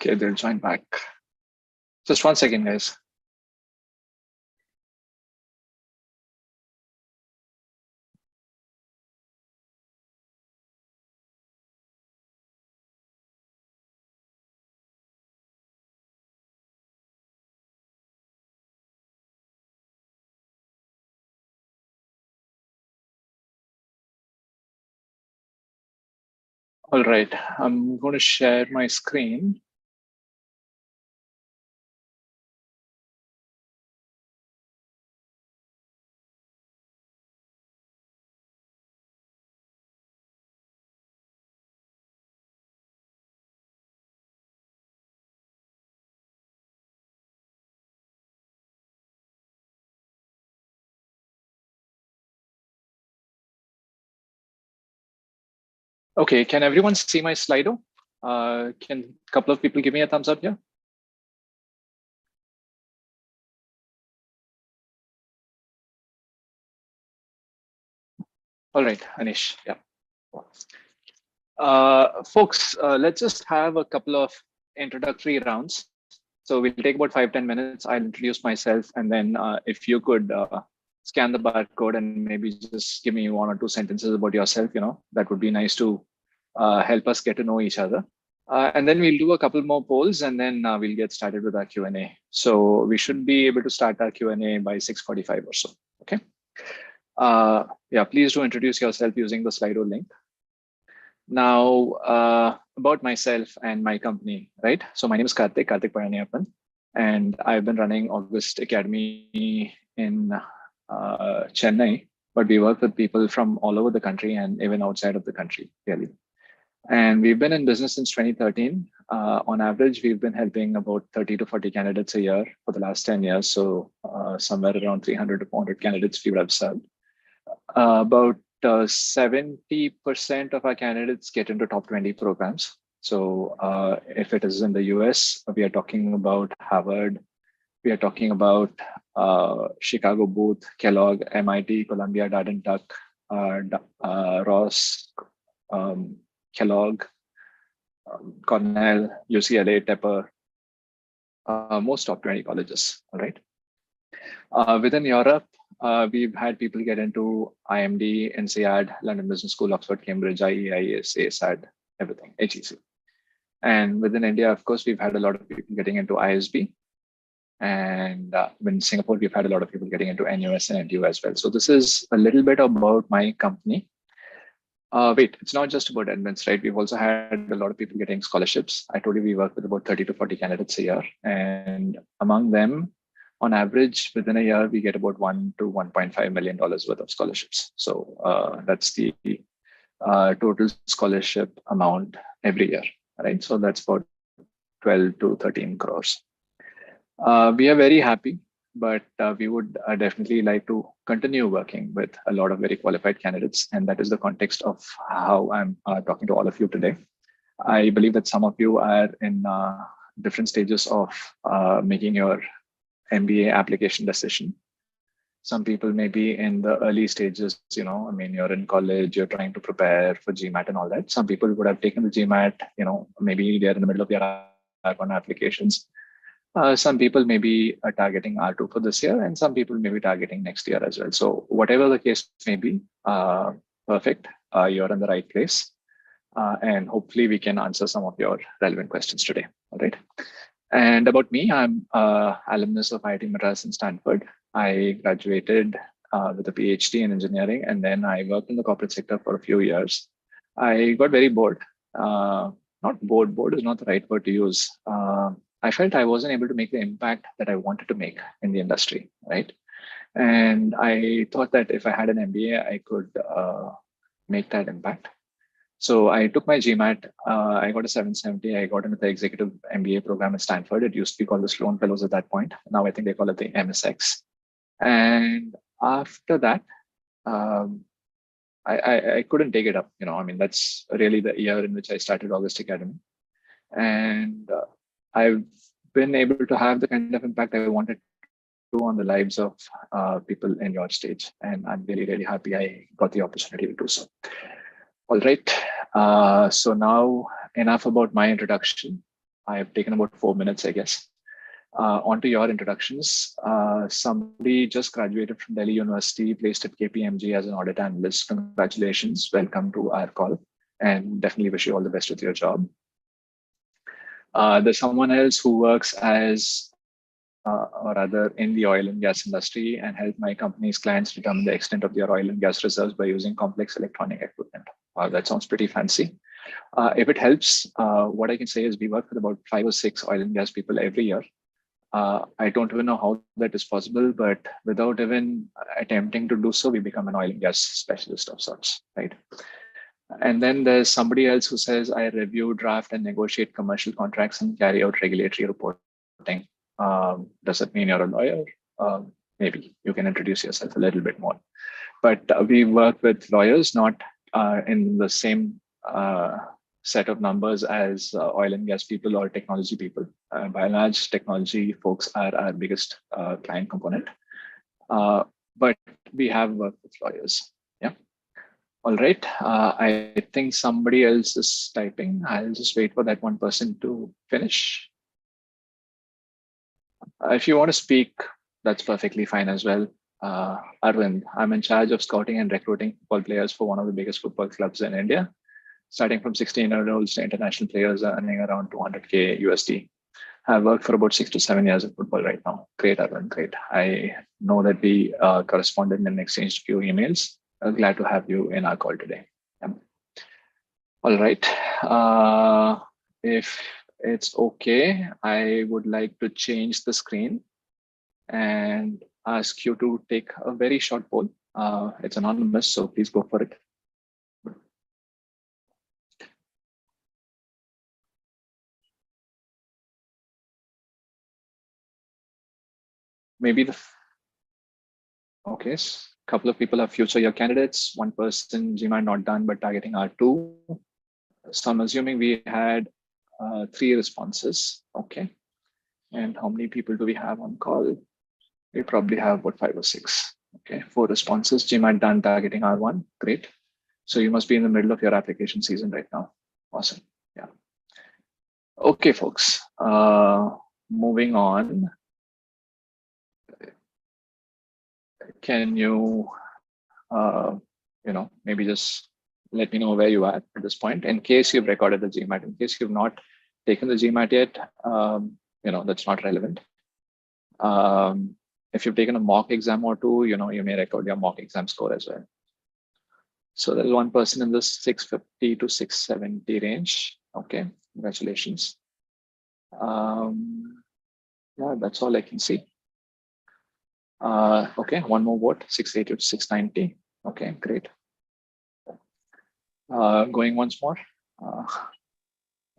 Okay, they'll join back. Just 1 second, guys. All right, I'm going to share my screen. Okay, can everyone see my Slido? Can a couple of people give me a thumbs up here? All right, Anish, yeah. Folks, let's just have a couple of introductory rounds. So we'll take about 5-10 minutes. I'll introduce myself, and then if you could scan the barcode and maybe just give me 1 or 2 sentences about yourself, that would be nice to help us get to know each other. And then we'll do a couple more polls, and then we'll get started with our Q&A. So we should be able to start our Q&A by 6:45 or so, okay? Yeah, please do introduce yourself using the Slido link. Now, about myself and my company, right? So my name is Karthik August, and I've been running August Academy in Chennai, but we work with people from all over the country and even outside of the country, really. And we've been in business since 2013. On average, we've been helping about 30 to 40 candidates a year for the last 10 years. So somewhere around 300 to 400 candidates we would have served. About 70% of our candidates get into top 20 programs. So if it is in the US, we are talking about Harvard, we are talking about Chicago Booth, Kellogg, MIT, Columbia, Darden Tuck, Ross, Kellogg, Cornell, UCLA, Tepper, most top 20 colleges, all right? Within Europe, we've had people get into IMD, INSEAD, London Business School, Oxford, Cambridge, IEIS, ASAD, everything, HEC. And within India, of course, we've had a lot of people getting into ISB. And in Singapore, we've had a lot of people getting into NUS and NTU as well. So this is a little bit about my company. Wait, it's not just about admins, right? We've also had a lot of people getting scholarships. I told you we work with about 30 to 40 candidates a year. And among them, on average, within a year, we get about $1 to $1.5 million worth of scholarships. So that's the total scholarship amount every year, right? So that's about 12 to 13 crores. We are very happy, but we would definitely like to continue working with a lot of very qualified candidates. And that is the context of how I'm talking to all of you today. I believe that some of you are in different stages of making your MBA application decision. Some people may be in the early stages, I mean, you're in college, you're trying to prepare for GMAT and all that. Some people would have taken the GMAT, maybe they're in the middle of their R1 applications. Some people may be targeting R2 for this year, and some people may be targeting next year as well. So whatever the case may be, perfect, you're in the right place. And hopefully we can answer some of your relevant questions today, all right? And about me, I'm alumnus of IIT Madras and Stanford. I graduated with a PhD in engineering, and then I worked in the corporate sector for a few years. I got very bored. Not bored, bored is not the right word to use. I felt I wasn't able to make the impact that I wanted to make in the industry, right? And I thought that if I had an MBA, I could make that impact. So I took my GMAT, I got a 770, I got into the executive MBA program at Stanford. It used to be called the Sloan Fellows at that point. Now I think they call it the MSX. And after that, I couldn't take it up. I mean, that's really the year in which I started August Academy. And I've been able to have the kind of impact I wanted to on the lives of people in your stage. And I'm really, really happy I got the opportunity to do so. All right. So now enough about my introduction. I've taken about 4 minutes, I guess. On to your introductions. Somebody just graduated from Delhi University, placed at KPMG as an audit analyst. Congratulations. Welcome to our call, and definitely wish you all the best with your job. There's someone else who works as or rather in the oil and gas industry and help my company's clients determine the extent of their oil and gas reserves by using complex electronic equipment. That sounds pretty fancy. If it helps, what I can say is we work with about 5 or 6 oil and gas people every year. I don't even know how that is possible, but without even attempting to do so, we become an oil and gas specialist of sorts, right? And then there's somebody else who says, I review, draft, and negotiate commercial contracts and carry out regulatory reporting. Does that mean you're a lawyer? Maybe you can introduce yourself a little bit more. But we work with lawyers, not in the same set of numbers as oil and gas people or technology people. By and large, technology folks are our biggest client component. But we have worked with lawyers. Yeah. All right. I think somebody else is typing. I'll just wait for that one person to finish. If you want to speak, that's perfectly fine as well. Arvind, I'm in charge of scouting and recruiting football players for one of the biggest football clubs in India, starting from 16-year-olds to international players earning around 200K USD. I've worked for about 6 to 7 years in football right now. Great, Arvind, great. I know that we corresponded and exchanged a few emails. Glad to have you in our call today. Yeah. All right. If it's okay, I would like to change the screen and ask you to take a very short poll. It's anonymous, so please go for it. Maybe okay, a couple of people are future year candidates. One person, GMAT not done, but targeting R2. So I'm assuming we had 3 responses. Okay. And how many people do we have on call? We probably have about 5 or 6. Okay, 4 responses. GMAT done, targeting R1. Great. So you must be in the middle of your application season right now. Awesome. Yeah. Okay, folks. Moving on. Can you, maybe just let me know where you are at this point, in case you've recorded the GMAT. In case you've not taken the GMAT yet, that's not relevant. If you've taken a mock exam or 2, you may record your mock exam score as well. So there's one person in the 650 to 670 range. Okay, congratulations. Yeah, that's all I can see. Okay, one more vote, 680 to 690. Okay, great. Going once more.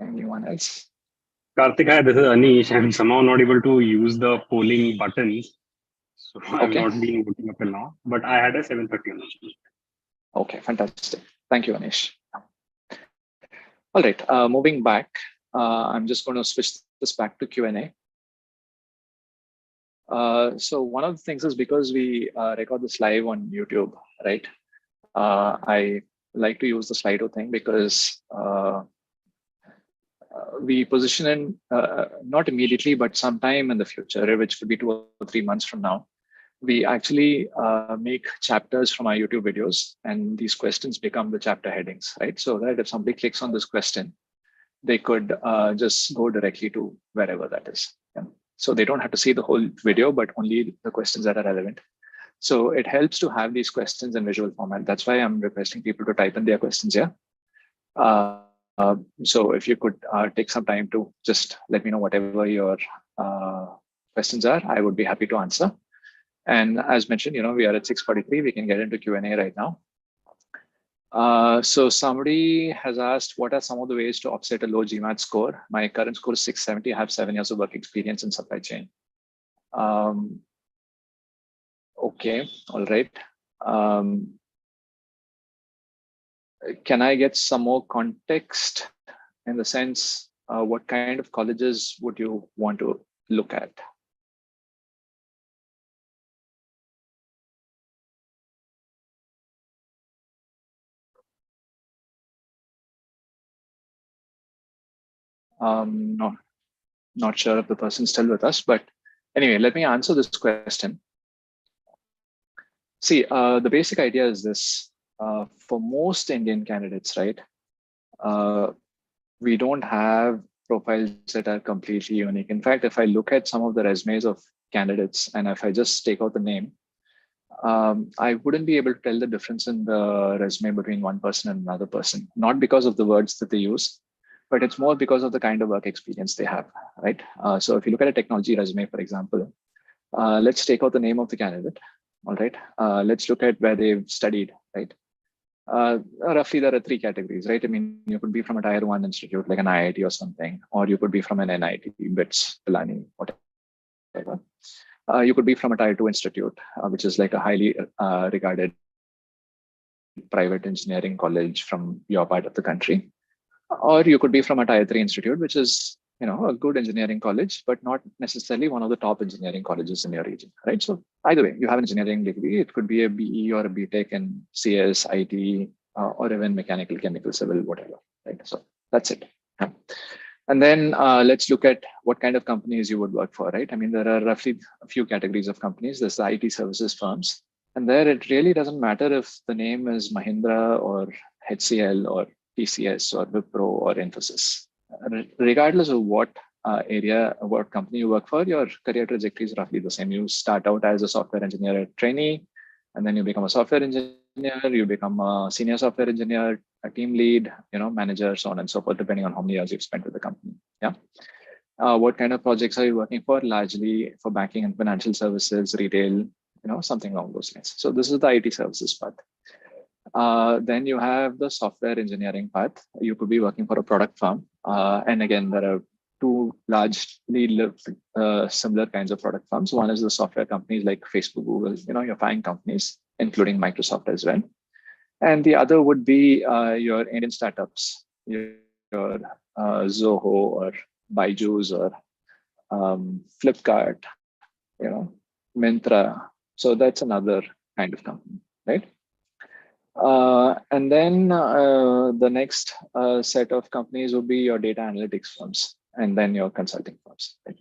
Anyone else? Karthik, hi, this is Anish. I'm somehow not able to use the polling buttons. So I've not been voting up till now, but I had a 730 on the. Okay, fantastic. Thank you, Anish. All right, moving back, I'm just going to switch this back to Q&A. So one of the things is because we record this live on YouTube, right? I like to use the Slido thing because we position in, not immediately, but sometime in the future, which could be 2 or 3 months from now, we actually make chapters from our YouTube videos, and these questions become the chapter headings, right? So that if somebody clicks on this question, they could just go directly to wherever that is. Yeah. So they don't have to see the whole video, but only the questions that are relevant. So it helps to have these questions in visual format. That's why I'm requesting people to type in their questions here. So if you could take some time to just let me know whatever your questions are, I would be happy to answer. And as mentioned, we are at 6:43. We can get into Q&A right now. So somebody has asked, what are some of the ways to offset a low GMAT score? My current score is 670. I have 7 years of work experience in supply chain. Okay, all right. Can I get some more context in the sense, what kind of colleges would you want to look at? No, not sure if the person's still with us, but anyway, let me answer this question. See, the basic idea is this. For most Indian candidates, right, we don't have profiles that are completely unique. In fact, if I look at some of the resumes of candidates, and if I just take out the name, I wouldn't be able to tell the difference in the resume between one person and another person, not because of the words that they use, but it's more because of the kind of work experience they have, right? So if you look at a technology resume, for example, let's take out the name of the candidate, all right? Let's look at where they've studied, right? Roughly, there are three categories, right? I mean, you could be from a tier 1 institute like an IIT or something, or you could be from an NIT, BITS, Pilani, whatever. You could be from a tier 2 institute, which is like a highly regarded private engineering college from your part of the country. Or you could be from a tier 3 institute, which is, you know, a good engineering college, but not necessarily one of the top engineering colleges in your region, right? So either way, you have an engineering degree. It could be a BE or a BTech in CS, IT, or even mechanical, chemical, civil, whatever, right? So that's it. Yeah. And then let's look at what kind of companies you would work for, right? I mean, there are roughly a few categories of companies. There's the IT services firms. And there it really doesn't matter if the name is Mahindra or HCL or TCS or Wipro or Infosys. Regardless of what area, what company you work for, your career trajectory is roughly the same. You start out as a software engineer trainee, and then you become a software engineer, you become a senior software engineer, a team lead, you know, manager, so on and so forth, depending on how many years you've spent with the company. Yeah. What kind of projects are you working for? Largely for banking and financial services, retail, you know, something along those lines. So this is the IT services part. Then you have the software engineering path. You could be working for a product firm. And again, there are two largely similar kinds of product firms. One is the software companies like Facebook, Google, you know, your FAANG companies, including Microsoft as well. And the other would be your Indian startups, your Zoho or Byju's or Flipkart, you know, Myntra. So that's another kind of company, right? And then the next set of companies would be your data analytics firms and then your consulting firms. Right?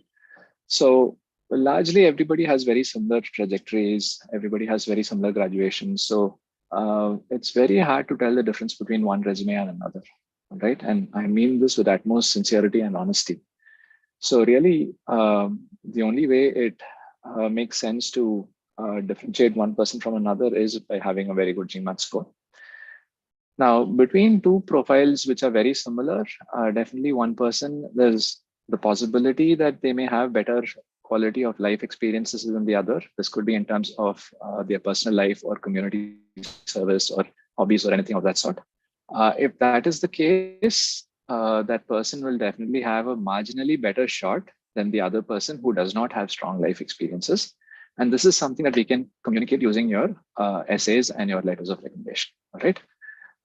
So largely everybody has very similar trajectories. Everybody has very similar graduations. So it's very hard to tell the difference between one resume and another, right? And I mean this with utmost sincerity and honesty. So really, the only way it makes sense to differentiate one person from another is by having a very good GMAT score. Now, between two profiles which are very similar, definitely one person, there's the possibility that they may have better quality of life experiences than the other. This could be in terms of their personal life or community service or hobbies or anything of that sort. If that is the case, that person will definitely have a marginally better shot than the other person who does not have strong life experiences. And this is something that we can communicate using your essays and your letters of recommendation. All right.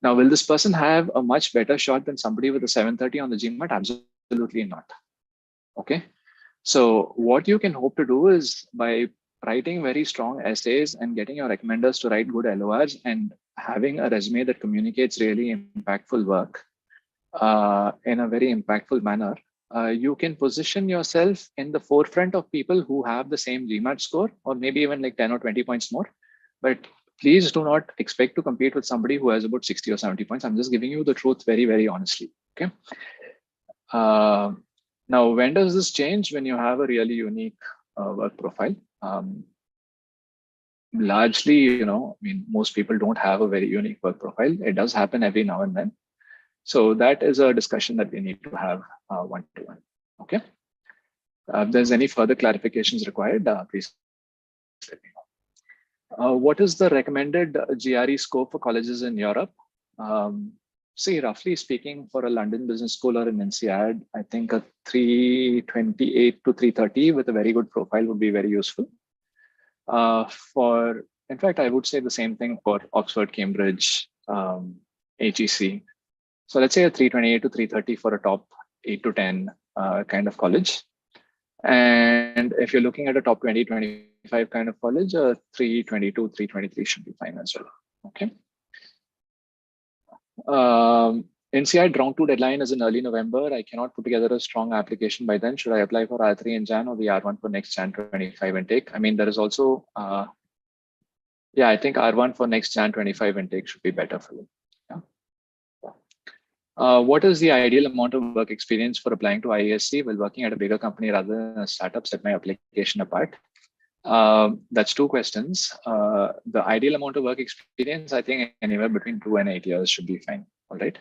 Now, will this person have a much better shot than somebody with a 730 on the GMAT? Absolutely not. Okay. So what you can hope to do is by writing very strong essays and getting your recommenders to write good LORs and having a resume that communicates really impactful work in a very impactful manner, you can position yourself in the forefront of people who have the same GMAT score, or maybe even like 10 or 20 points more. But please do not expect to compete with somebody who has about 60 or 70 points. I'm just giving you the truth very, very honestly. Okay. Now, when does this change? When you have a really unique work profile. Largely, you know, I mean, most people don't have a very unique work profile. It does happen every now and then. So that is a discussion that we need to have one-to-one. Okay. If there's any further clarifications required, please let me know. What is the recommended GRE scope for colleges in Europe? See, roughly speaking, for a London Business School or an INSEAD, I think a 328 to 330 with a very good profile would be very useful. In fact, I would say the same thing for Oxford, Cambridge, HEC. So let's say a 328 to 330 for a top 8 to 10 kind of college. And if you're looking at a top 20, 25 kind of college, 322, 323 should be fine as well. Okay. INSEAD round 2 deadline is in early November. I cannot put together a strong application by then. Should I apply for R3 in Jan or the R1 for next Jan 25 intake? I mean, there is also, yeah, I think R1 for next Jan 25 intake should be better for you. Yeah. What is the ideal amount of work experience for applying to IISc while working at a bigger company rather than a startup? Set my application apart. That's two questions. The ideal amount of work experience, I think anywhere between 2 and 8 years should be fine. All right.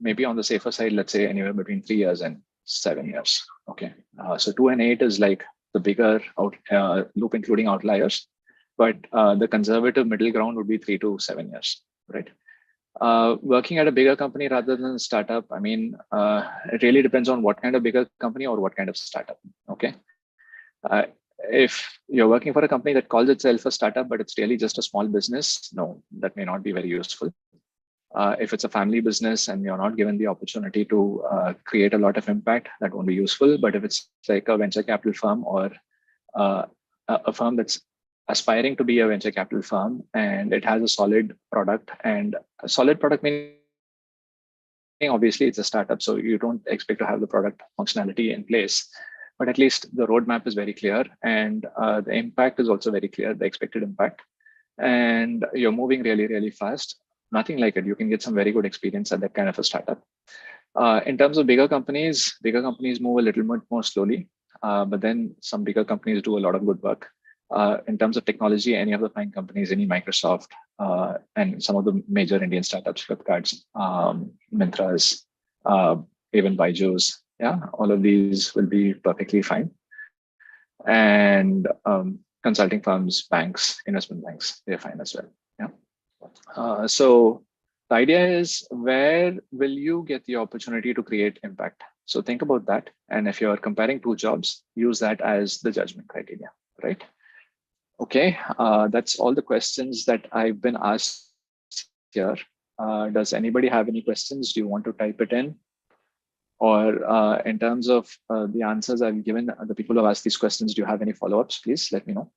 Maybe on the safer side, let's say anywhere between 3 years and 7 years. Okay. So 2 and 8 is like the bigger loop, including outliers. But the conservative middle ground would be 3 to 7 years, right? Working at a bigger company rather than a startup, I mean, it really depends on what kind of bigger company or what kind of startup. Okay. If you're working for a company that calls itself a startup, but it's really just a small business, no, that may not be very useful. If it's a family business and you're not given the opportunity to create a lot of impact, that won't be useful. But if it's like a venture capital firm or a firm that's aspiring to be a venture capital firm and it has a solid product, and a solid product meaning obviously it's a startup, so you don't expect to have the product functionality in place, but at least the roadmap is very clear and the impact is also very clear, the expected impact, and you're moving really, really fast. Nothing like it. You can get some very good experience at that kind of a startup. In terms of bigger companies move a little bit more slowly, but then some bigger companies do a lot of good work. In terms of technology, any of the fine companies, any Microsoft, and some of the major Indian startups, Flipkarts, Mintras, even Byju's, yeah, all of these will be perfectly fine. And consulting firms, banks, investment banks, they're fine as well. Yeah. So the idea is, where will you get the opportunity to create impact? So think about that. And if you're comparing two jobs, use that as the judgment criteria, right? Okay, that's all the questions that I've been asked here. Does anybody have any questions? Do you want to type it in? Or in terms of the answers I've given, the people who have asked these questions, do you have any follow-ups? Please let me know.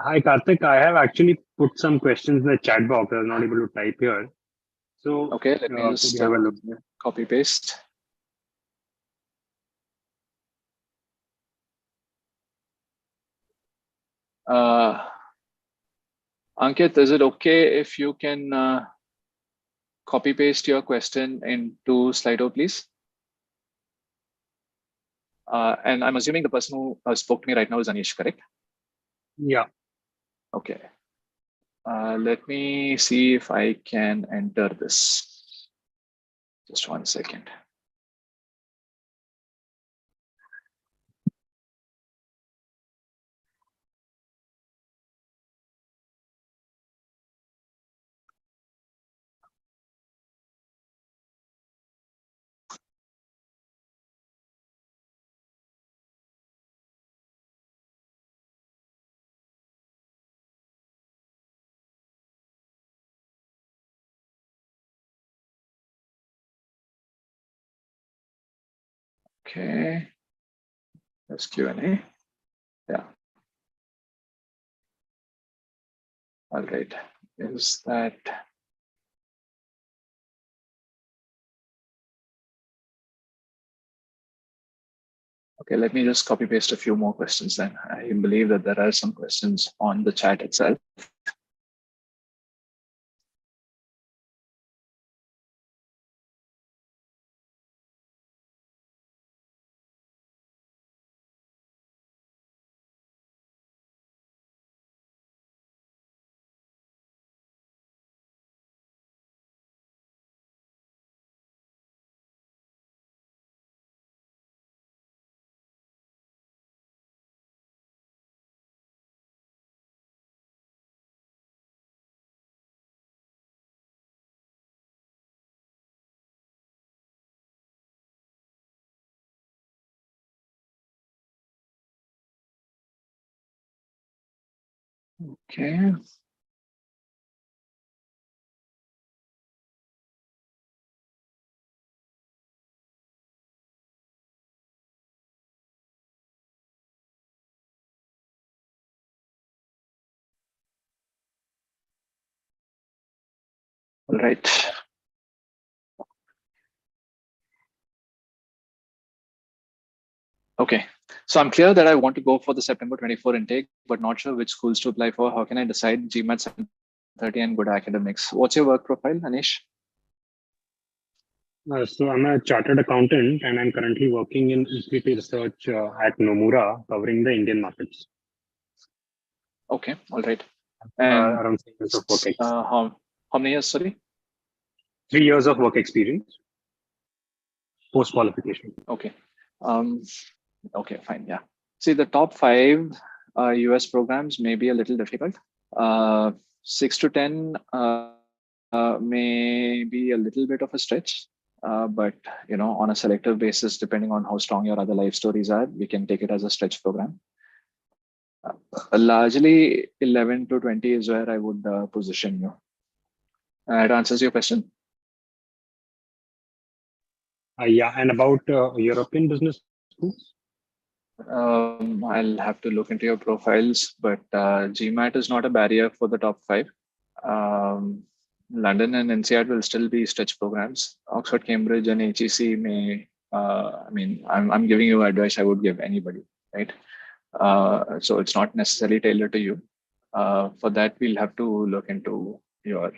Hi, Karthik. I have actually put some questions in the chat box. I was not able to type here. So, okay, let me just have a look. Copy paste. Ankit, is it okay if you can copy paste your question into Slido, please? And I'm assuming the person who spoke to me right now is Anish, correct? Yeah. Okay. Let me see if I can enter this. Just 1 second. Okay. That's Q&A. Yeah. All right. Is that... Okay, let me just copy paste a few more questions then. I believe that there are some questions on the chat itself. Okay. All right. Okay. So I'm clear that I want to go for the September 24 intake, but not sure which schools to apply for. How can I decide GMAT 730 and good academics? What's your work profile, Anish? So I'm a chartered accountant and I'm currently working in equity research at Nomura, covering the Indian markets. Okay. All right. And Around 3 years of work experience. how many years? Sorry. 3 years of work experience post qualification. Okay. Okay, fine. Yeah. See, the top 5 US programs may be a little difficult. 6 to 10 may be a little bit of a stretch. But on a selective basis, depending on how strong your other life stories are, we can take it as a stretch program. Largely 11 to 20 is where I would position you. That answers your question. Yeah, and about European business schools? I'll have to look into your profiles, but GMAT is not a barrier for the top 5. London and INSEAD will still be stretch programs. Oxford, Cambridge, and HEC may. I'm giving you advice I would give anybody, right? So it's not necessarily tailored to you. For that, we'll have to look into your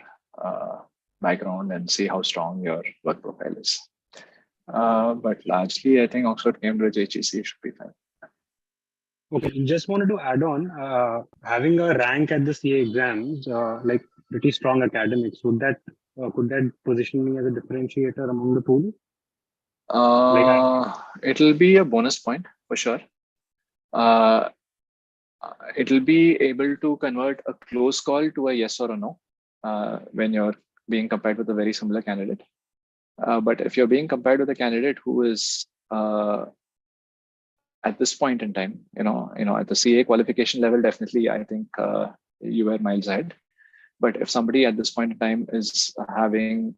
background and see how strong your work profile is. But largely, I think Oxford, Cambridge, HEC should be fine. Okay, just wanted to add on, having a rank at the CA exams, like pretty strong academics, could that position me as a differentiator among the pool? It'll be a bonus point for sure. It'll be able to convert a close call to a yes or a no when you're being compared with a very similar candidate. But if you're being compared with a candidate who is at this point in time, at the CA qualification level, definitely, I think you were miles ahead. But if somebody at this point in time is having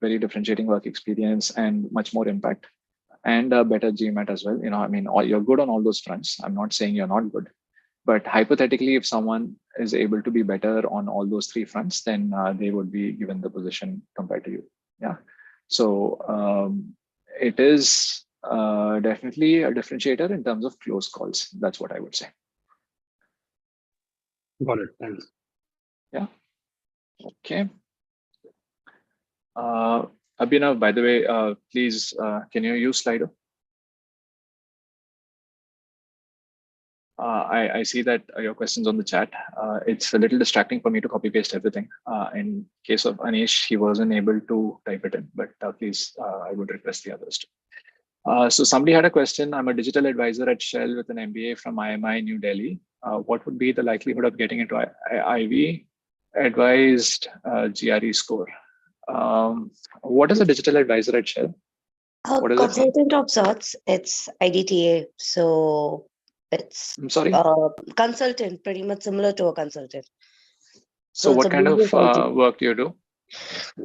very differentiating work experience and much more impact and a better GMAT as well, you're good on all those fronts. I'm not saying you're not good, but hypothetically, if someone is able to be better on all those 3 fronts, then they would be given the position compared to you. Yeah. So it is definitely a differentiator in terms of close calls. That's what I would say. Got it. Thanks. Yeah. Okay. Abhinav, by the way, please, can you use Slido? I see that your question's on the chat. It's a little distracting for me to copy paste everything. In case of Anish, he wasn't able to type it in, but please, I would request the others to. So somebody had a question. I'm a digital advisor at Shell with an MBA from IIM New Delhi. What would be the likelihood of getting into IV advised GRE score? What is a digital advisor at Shell? What is consultant of sorts. It's IDTA. So it's consultant, pretty much similar to a consultant. So what kind of work do you do?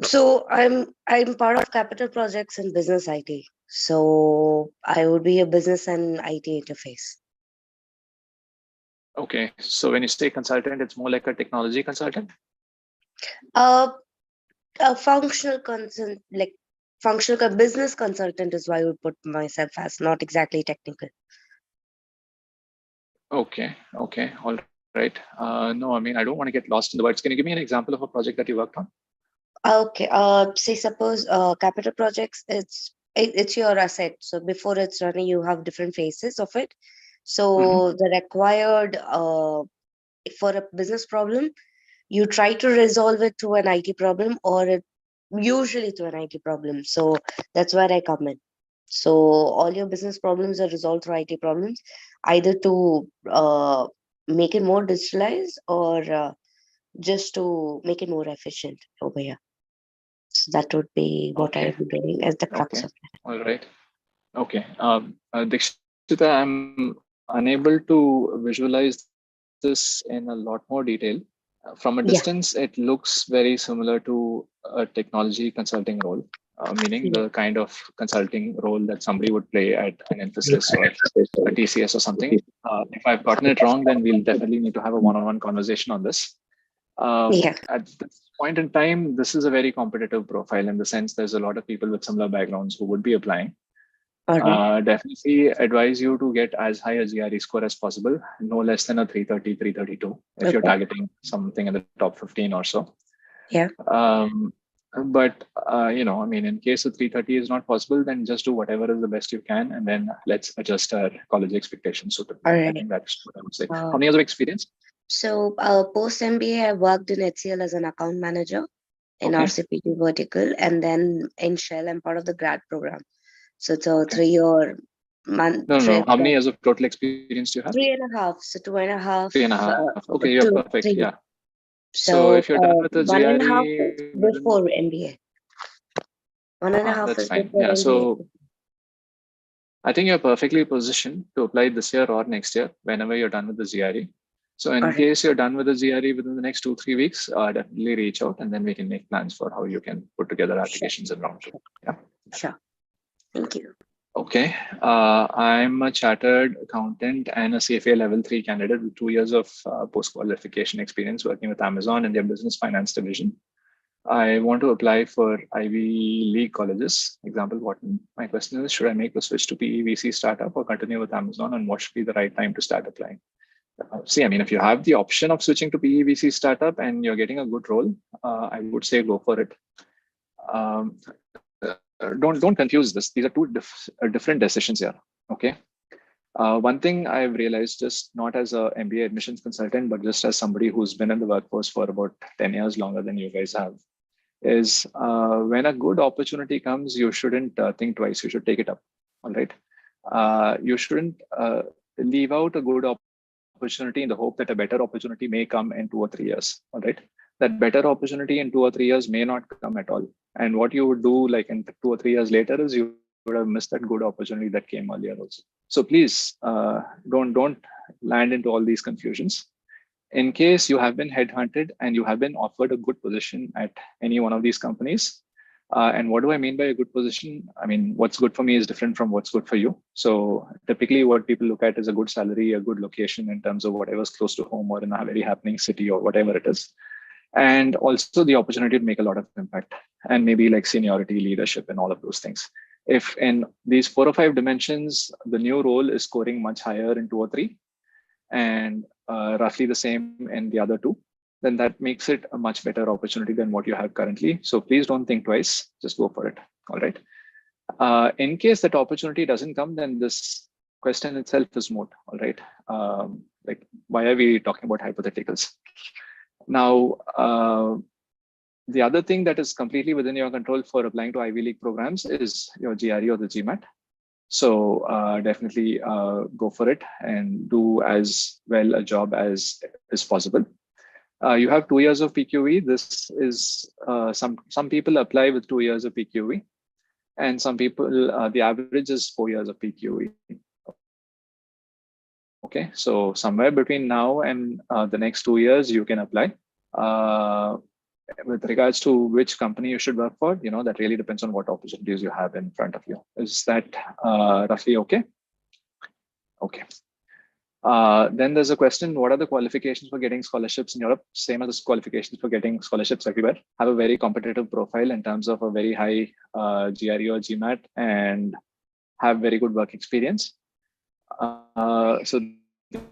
So I'm part of capital projects and business IT. So I would be a business and IT interface. Okay. So when you say consultant, it's more like a technology consultant? A functional consultant, like functional business consultant is why I would put myself as, not exactly technical. Okay. All right. No, I don't want to get lost in the words. Can you give me an example of a project that you worked on? Okay. Say suppose capital projects, it's your asset. So before it's running, you have different phases of it. So the required for a business problem, you try to resolve it to an IT problem, or usually to an IT problem. So that's where I come in. So all your business problems are resolved through IT problems, either to make it more digitalized or just to make it more efficient over here. So that would be what I am doing as the crux of it. All right. Okay. Dikshita, I'm unable to visualize this in a lot more detail. From a distance, it looks very similar to a technology consulting role, meaning the kind of consulting role that somebody would play at an Infosys or a TCS or something. If I've gotten it wrong, then we'll definitely need to have a one-on-one conversation on this. At this point in time, this is a very competitive profile in the sense there's a lot of people with similar backgrounds who would be applying. All right. Definitely advise you to get as high a GRE score as possible, no less than a 330, 332, if you're Okay. targeting something in the top 15 or so. Yeah. But I mean, in case the 330 is not possible, then just do whatever is the best you can, and then let's adjust our college expectations suitably. All I right. think that's what I would say. Uh, How many years of experience? So, post MBA, I worked in HCL as an account manager in Okay. RCPT vertical, and then in Shell, I'm part of the grad program. So it's a 3-year month. No. How many years of total experience do you have? 3.5. So 2.5. 3.5. Okay, you're Two, perfect. 3. Yeah. So So if you're done with the 1.5 GRE is within, before MBA. One and a half that's is fine. before Yeah. MBA. So I think you're perfectly positioned to apply this year or next year, whenever you're done with the GRE. So All in right. case you're done with the GRE within the next 2-3 weeks, definitely reach out, and then we can make plans for how you can put together Sure. applications in round 2. Yeah. Sure. Thank you. Okay. I'm a chartered accountant and a CFA level 3 candidate with 2 years of post-qualification experience working with Amazon and their business finance division. I want to apply for Ivy League colleges. Example, Wharton. My question is, should I make the switch to PEVC startup or continue with Amazon, and what should be the right time to start applying? See, I mean, if you have the option of switching to PEVC startup and you're getting a good role, I would say go for it. Um, don't confuse this. These are two different decisions here. Okay. One thing I've realized, just not as a MBA admissions consultant, but just as somebody who's been in the workforce for about 10 years longer than you guys have, is when a good opportunity comes, you shouldn't think twice. You should take it up. All right. You shouldn't leave out a good opportunity in the hope that a better opportunity may come in 2 or 3 years. All right. That better opportunity in 2 or 3 years may not come at all. And what you would do, like in 2 or 3 years later, is you would have missed that good opportunity that came earlier also. So please don't land into all these confusions. In case you have been headhunted and you have been offered a good position at any one of these companies, and what do I mean by a good position? I mean, what's good for me is different from what's good for you. So typically what people look at is a good salary, a good location in terms of whatever's close to home or in a very happening city or whatever it is. And also the opportunity to make a lot of impact, and maybe like seniority, leadership, and all of those things. If in these 4 or 5 dimensions, the new role is scoring much higher in 2 or 3, and roughly the same in the other 2, then that makes it a much better opportunity than what you have currently. So please don't think twice, just go for it. All right. In case that opportunity doesn't come, then this question itself is moot. All right. Like, why are we talking about hypotheticals? Now, the other thing that is completely within your control for applying to Ivy League programs is your GRE or the GMAT. So definitely go for it and do as well a job as is possible. You have 2 years of PQE. This is some people apply with 2 years of PQE, and some people the average is 4 years of PQE. Okay, so somewhere between now and the next 2 years, you can apply. With regards to which company you should work for, that really depends on what opportunities you have in front of you. Is that roughly okay? Okay. Then there's a question, what are the qualifications for getting scholarships in Europe? Same as the qualifications for getting scholarships everywhere. Have a very competitive profile in terms of a very high GRE or GMAT, and have very good work experience. So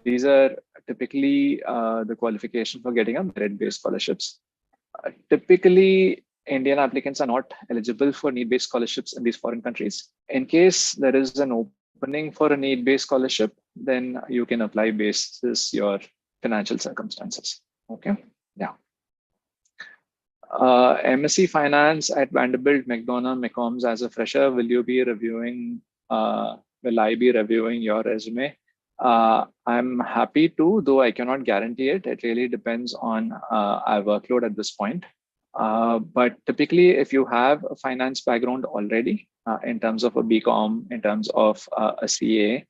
these are typically the qualification for getting a merit-based scholarships. Typically, Indian applicants are not eligible for need-based scholarships in these foreign countries. In case there is an opening for a need-based scholarship, then you can apply basis your financial circumstances. Okay, yeah. MSc Finance at Vanderbilt, McDonough, McCombs as a fresher. Will you be reviewing? Will I be reviewing your resume? I'm happy to, though I cannot guarantee it. It really depends on our workload at this point. But typically, if you have a finance background already, in terms of a BCom, in terms of a CA,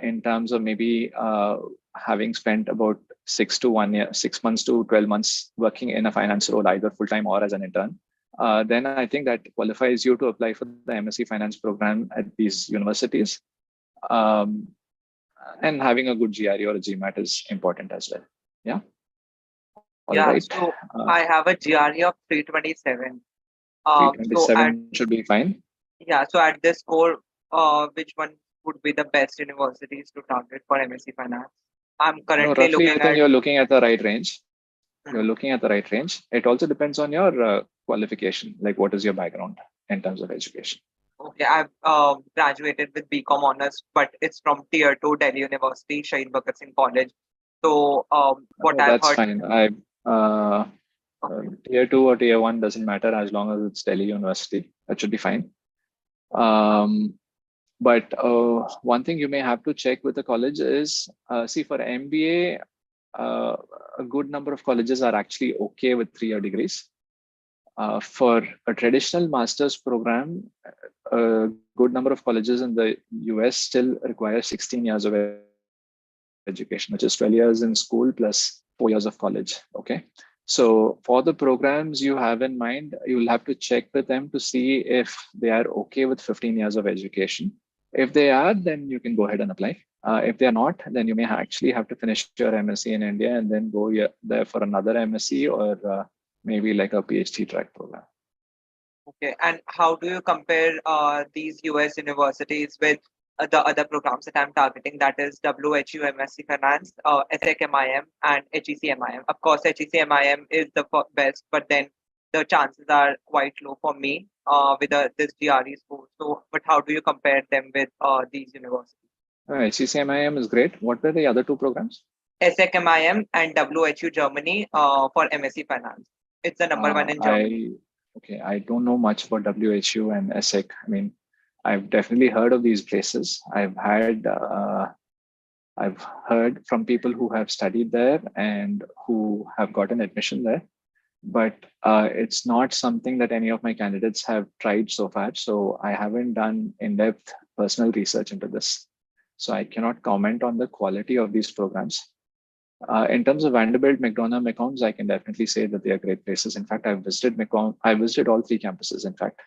in terms of maybe having spent about 6 months to 12 months working in a finance role, either full-time or as an intern, then I think that qualifies you to apply for the MSc Finance program at these universities. And having a good GRE or a GMAT is important as well. Yeah. All right. So I have a GRE of 327. 327 should be fine. Yeah. So at this score, which one would be the best universities to target for MSc Finance? I'm No, currently roughly, I looking think at. you're looking at the right range. You're Mhm. looking at the right range. It also depends on your qualification, like what is your background in terms of education. Okay, I've graduated with BCom honors, but it's from Tier 2 Delhi University, Shahid Bhagat Singh College. So, what Oh, I've that's heard. fine. Uh, Okay. tier 2 or tier 1 doesn't matter as long as it's Delhi University. That should be fine. But one thing you may have to check with the college is, see, for MBA, a good number of colleges are actually okay with 3-year degrees. For a traditional master's program, a good number of colleges in the US still require 16 years of education, which is 12 years in school plus 4 years of college. Okay. So for the programs you have in mind, you'll have to check with them to see if they are okay with 15 years of education. If they are, then you can go ahead and apply. If they are not, then you may actually have to finish your MSc in India and then go there for another MSc or maybe like a PhD track program. Okay, and how do you compare these US universities with the other programs that I'm targeting? That is WHU MSc Finance, SEC MIM, and HEC MIM. Of course, HEC MIM is the best, but then the chances are quite low for me with this GRE score. So, but how do you compare them with these universities? HEC MIM is great. What were the other two programs? SEC MIM and WHU Germany for MSc Finance. It's the number one in Germany. Okay, I don't know much about WHU and ESSEC. I mean, I've definitely heard of these places. I've heard from people who have studied there and who have gotten admission there, but it's not something that any of my candidates have tried so far. So I haven't done in-depth personal research into this. So I cannot comment on the quality of these programs. In terms of Vanderbilt, McDonough, McCombs, I can definitely say that they are great places. In fact, I've visited I visited all three campuses, in fact,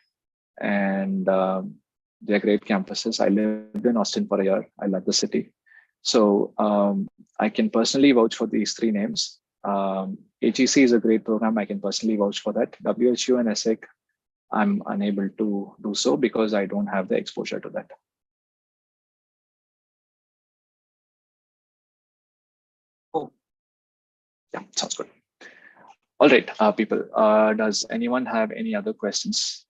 and they're great campuses. I lived in Austin for a year. I love the city. So I can personally vouch for these three names. HEC is a great program. I can personally vouch for that. WHU and ESSEC, I'm unable to do so because I don't have the exposure to that. Yeah, sounds good. All right, people, does anyone have any other questions?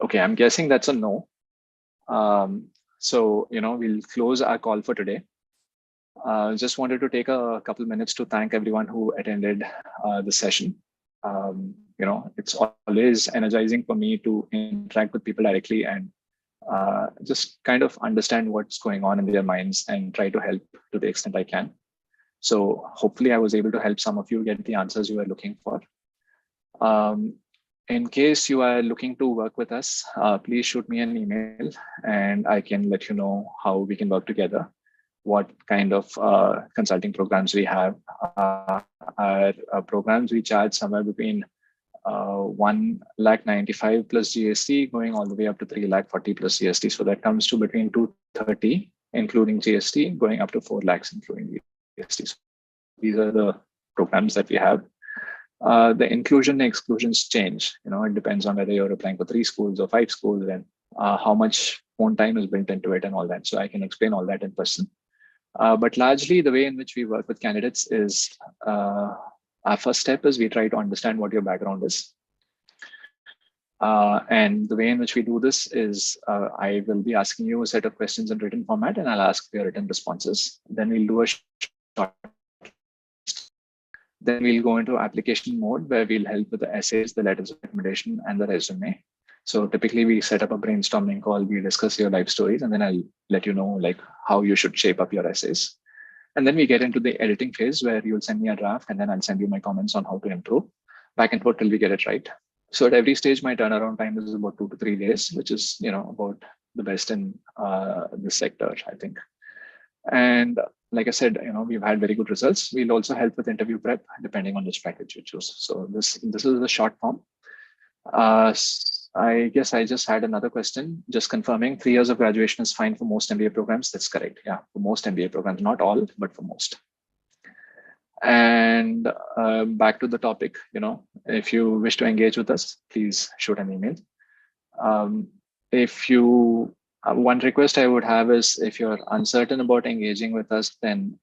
Okay, I'm guessing that's a no. So, we'll close our call for today. Just wanted to take a couple minutes to thank everyone who attended the session. It's always energizing for me to interact with people directly and just kind of understand what's going on in their minds and try to help to the extent I can. So hopefully I was able to help some of you get the answers you were looking for. In case you are looking to work with us, please shoot me an email and I can let you know how we can work together, what kind of consulting programs we have. Our programs, we charge somewhere between 1,95,000 plus GST going all the way up to 3,40,000 plus GST. So that comes to between 230, including GST, going up to 4 lakhs, including GST. So these are the programs that we have. The inclusion and exclusions change. It depends on whether you're applying for 3 schools or 5 schools and how much own time is built into it and all that. So I can explain all that in person. But largely the way in which we work with candidates is our first step is we try to understand what your background is. And the way in which we do this is I will be asking you a set of questions in written format and I'll ask for your written responses. Then we'll do a short. Then we'll go into application mode where we'll help with the essays, the letters of recommendation, and the resume. So typically we set up a brainstorming call, we discuss your life stories, and then I'll let you know how you should shape up your essays. And then we get into the editing phase where you'll send me a draft and then I'll send you my comments on how to improve back and forth till we get it right. So at every stage, my turnaround time is about 2 to 3 days, which is, about the best in this sector, I think. And like I said, we've had very good results. We'll also help with interview prep depending on which package you choose. So this is the short form. I guess I just had another question. Just confirming 3 years of graduation is fine for most MBA programs. That's correct. Yeah, for most MBA programs, not all, but for most. And back to the topic, if you wish to engage with us, please shoot an email. If you one request I would have is, if you're uncertain about engaging with us, then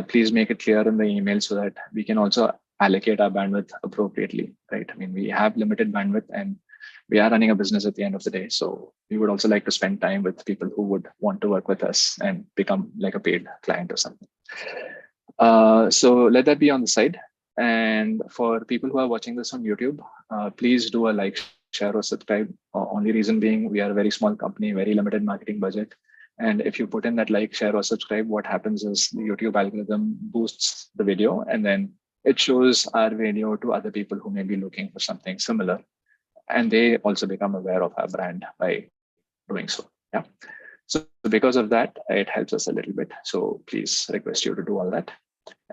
please make it clear in the email so that we can also allocate our bandwidth appropriately, right? I mean, we have limited bandwidth and we are running a business at the end of the day. So we would also like to spend time with people who would want to work with us and become like a paid client or something. So let that be on the side. And for people who are watching this on YouTube, please do a like, share, or subscribe. Only reason being, we are a very small company, very limited marketing budget. And if you put in that like, share, or subscribe, what happens is the YouTube algorithm boosts the video, and then it shows our video to other people who may be looking for something similar. And they also become aware of our brand by doing so. Yeah. So because of that, it helps us a little bit. So please request you to do all that.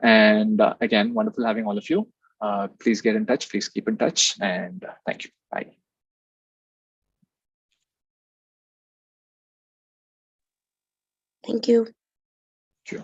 And again, wonderful having all of you. Please get in touch. Please keep in touch. And thank you. Bye. Thank you. Sure.